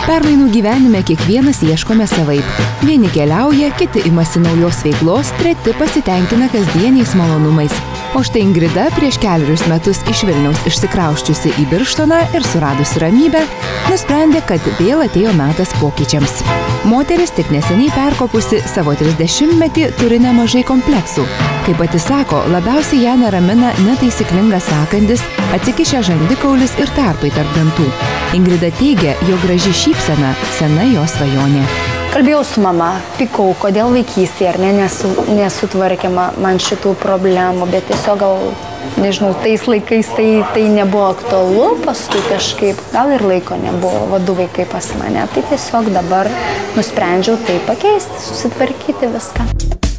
Permainų gyvenime kiekvienas ieškome savaip. Vieni keliauja, kiti imasi naujos veiklos, treti pasitenkina kasdieniais malonumais. O štai Ingrida prieš 4 metus iš Vilniaus išsikrausčiusi į Birštoną ir suradusi ramybę, nusprendė, kad vėl atėjo metas pokyčiams. Moteris tik neseniai perkopusi savo 30-metį turi nemažai kompleksų. Kaip pati sako, labiausiai ją neramina netaisyklingas sąkandis, atsikišę žandikaulis ir tarpai tarp dantų. Ingrida teigia, jo graži šypsena sena jos svajonė. Kalbėjau su mama, pykau, kodėl vaikystėje ar ne nesutvarkė man šitų problemų, bet tiesiog gal, nežinau, tais laikais tai nebuvo aktualu, paskui kažkaip, gal ir laiko nebuvo, vadu vaikai pas mane, tai tiesiog dabar nusprendžiau tai pakeisti, susitvarkyti viską.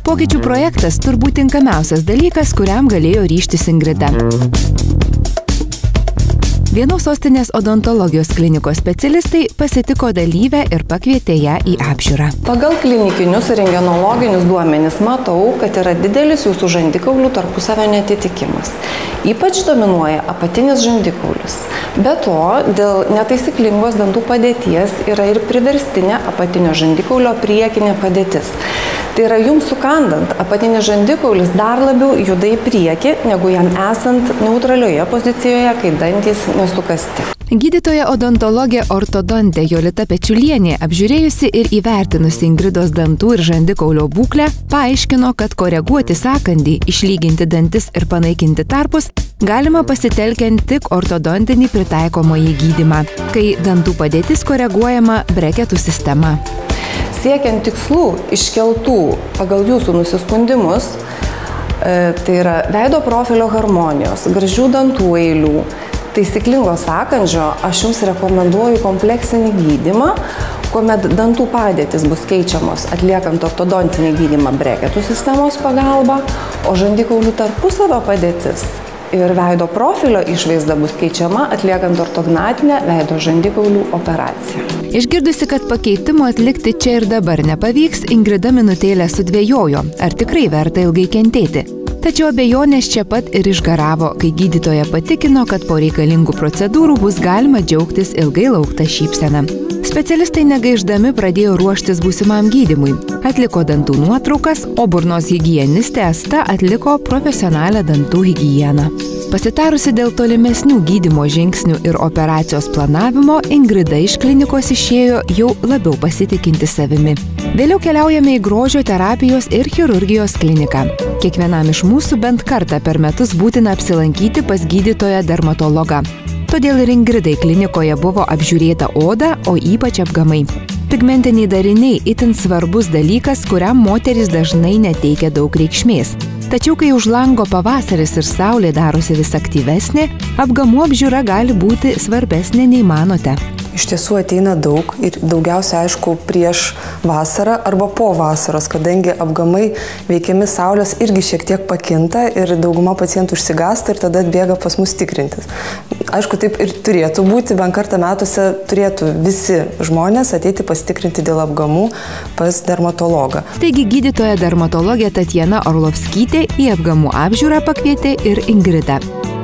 Pokyčių projektas turbūt tinkamiausias dalykas, kuriam galėjo ryžtis Ingrida. Vienos sostinės odontologijos klinikos specialistai pasitiko dalyvę ir pakvietė ją į apžiūrą. Pagal klinikinius ir rentgenologinius duomenis matau, kad yra didelis jūsų žandikaulių tarpusavio neatitikimas. Ypač dominuoja apatinis žandikaulis. Be to, dėl netaisyklingos dantų padėties yra ir priverstinė apatinio žandikaulio priekinė padėtis. Tai yra jums sukandant, apatinis žandikaulis dar labiau juda į priekį, negu jam esant neutralioje pozicijoje, kai dantys nesukasti. Gydytoja odontologė ortodontė Jolita Pečiulienė, apžiūrėjusi ir įvertinusi Ingridos dantų ir žandikaulio būklę, paaiškino, kad koreguoti sąkandį, išlyginti dantis ir panaikinti tarpus galima pasitelkiant tik ortodontinį pritaikomąjį gydymą, kai dantų padėtis koreguojama breketų sistema. Siekiant tikslų iškeltų pagal jūsų nusiskundimus, tai yra veido profilio harmonijos, gražių dantų eilių, taisyklingo sąkandžio, aš jums rekomenduoju kompleksinį gydymą, kuomet dantų padėtis bus keičiamos atliekant ortodontinį gydymą breketų sistemos pagalba, o žandikaulių tarpusavio padėtis ir veido profilio išvaizda bus keičiama atliekant ortognatinę veido žandikaulių operaciją. Išgirdusi, kad pakeitimo atlikti čia ir dabar nepavyks, Ingrida minutėlę sudvejojo, ar tikrai verta ilgai kentėti. Tačiau abejonės čia pat ir išgaravo, kai gydytoja patikino, kad po reikalingų procedūrų bus galima džiaugtis ilgai lauktą šypseną. Specialistai negaiždami pradėjo ruoštis būsimam gydymui. Atliko dantų nuotraukas, o burnos higienistė Asta atliko profesionalią dantų higieną. Pasitarusi dėl tolimesnių gydymo žingsnių ir operacijos planavimo, Ingrida iš klinikos išėjo jau labiau pasitikinti savimi. Vėliau keliaujame į grožio terapijos ir chirurgijos kliniką. Kiekvienam iš mūsų bent kartą per metus būtina apsilankyti pas gydytoją dermatologą. Todėl ir Ingridai klinikoje buvo apžiūrėta oda, o ypač apgamai. Pigmentiniai dariniai itin svarbus dalykas, kuriam moterys dažnai neteikia daug reikšmės. Tačiau, kai už lango pavasaris ir saulė darosi vis aktyvesnė, apgamų apžiūra gali būti svarbesnė nei manote. Iš tiesų ateina daug ir daugiausia, aišku, prieš vasarą arba po vasaros, kadangi apgamai veikiami saulės irgi šiek tiek pakinta ir dauguma pacientų išsigąsta ir tada atbėga pas mus tikrintis. Aišku, taip ir turėtų būti, bent kartą metuose turėtų visi žmonės ateiti pasitikrinti dėl apgamų pas dermatologą. Taigi gydytoja dermatologė Tatjana Orlovskytė į apgamų apžiūrą pakvietė ir Ingridą.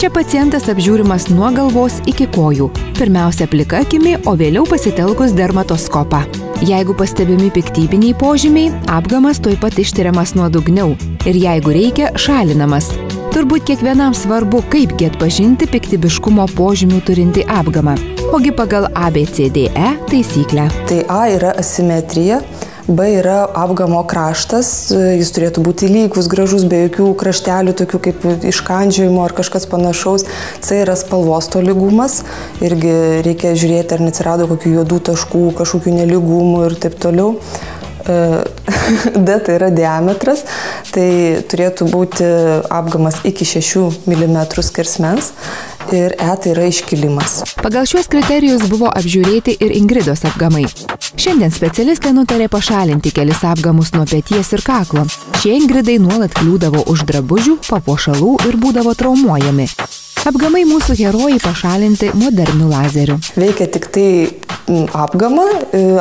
Čia pacientas apžiūrimas nuo galvos iki kojų. Pirmiausia plika akimi, o vėliau pasitelkus dermatoskopą. Jeigu pastebimi piktybiniai požymiai, apgamas tuoj pat ištiriamas nuodugniau ir jeigu reikia, šalinamas. Turbūt kiekvienam svarbu, kaipgi atpažinti piktybiškumo požymių turinti apgamą. Ogi pagal ABCDE taisyklę. Tai A yra asimetrija. B yra apgamo kraštas, jis turėtų būti lygus, gražus, be jokių kraštelių, tokių kaip iškandžiojimo ar kažkas panašaus. C yra spalvos tolygumas, irgi reikia žiūrėti, ar neatsirado kokių juodų taškų, kažkokių nelygumų ir taip toliau. D tai yra diametras, tai turėtų būti apgamas iki 6 mm skersmens. Ir E tai yra iškilimas. Pagal šiuos kriterijus buvo apžiūrėti ir Ingridos apgamai. Šiandien specialistė nutarė pašalinti kelis apgamus nuo peties ir kaklo. Šie Ingridai nuolat kliūdavo už drabužių, papuošalų ir būdavo traumuojami. Apgamai mūsų herojai pašalinti moderniu lazeriu. Veikia tik tai apgamą,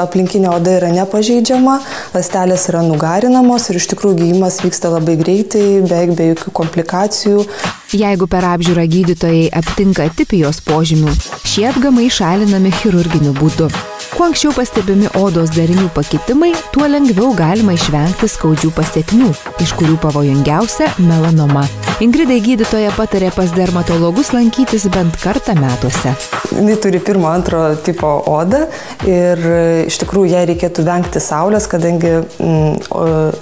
aplinkinė oda yra nepažeidžiama, ląstelės yra nugarinamos ir iš tikrųjų gydymas vyksta labai greitai, beveik be jokių komplikacijų. Jeigu per apžiūrą gydytojai aptinka atipijos požymių, šie apgamai šalinami chirurginiu būdu. Kuo anksčiau pastebimi odos darinių pakitimai, tuo lengviau galima išvengti skaudžių pasekmių, iš kurių pavojingiausia melanoma. Ingridai gydytoja patarė pas dermatologus lankytis bent kartą metuose. Jis turi 1-2 tipo odą ir iš tikrųjų jai reikėtų vengti saulės, kadangi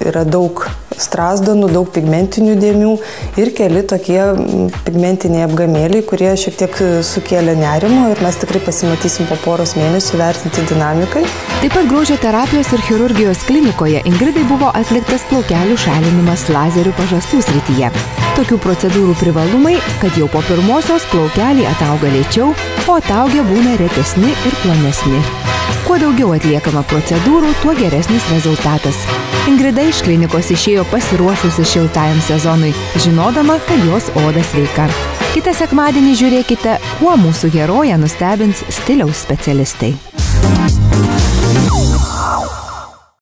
yra daug strazdanų, daug pigmentinių dėmių ir keli tokie pigmentiniai apgamėliai, kurie šiek tiek sukėlė nerimo ir mes tikrai pasimatysim po poros mėnesių vertinti dinamikai. Taip pat grožio terapijos ir chirurgijos klinikoje Ingridai buvo atliktas plaukelių šalinimas lazerių pažastų srityje. Tokių procedūrų privalumai, kad jau po pirmosios plaukeliai atauga lėčiau, o ataugę būna retesni ir plonesni. Kuo daugiau atliekama procedūrų, tuo geresnis rezultatas. Ingrida iš klinikos išėjo pasiruošusi šiltajam sezonui, žinodama, kad jos oda sveika. Kitą sekmadienį žiūrėkite, kuo mūsų heroję nustebins stiliaus specialistai.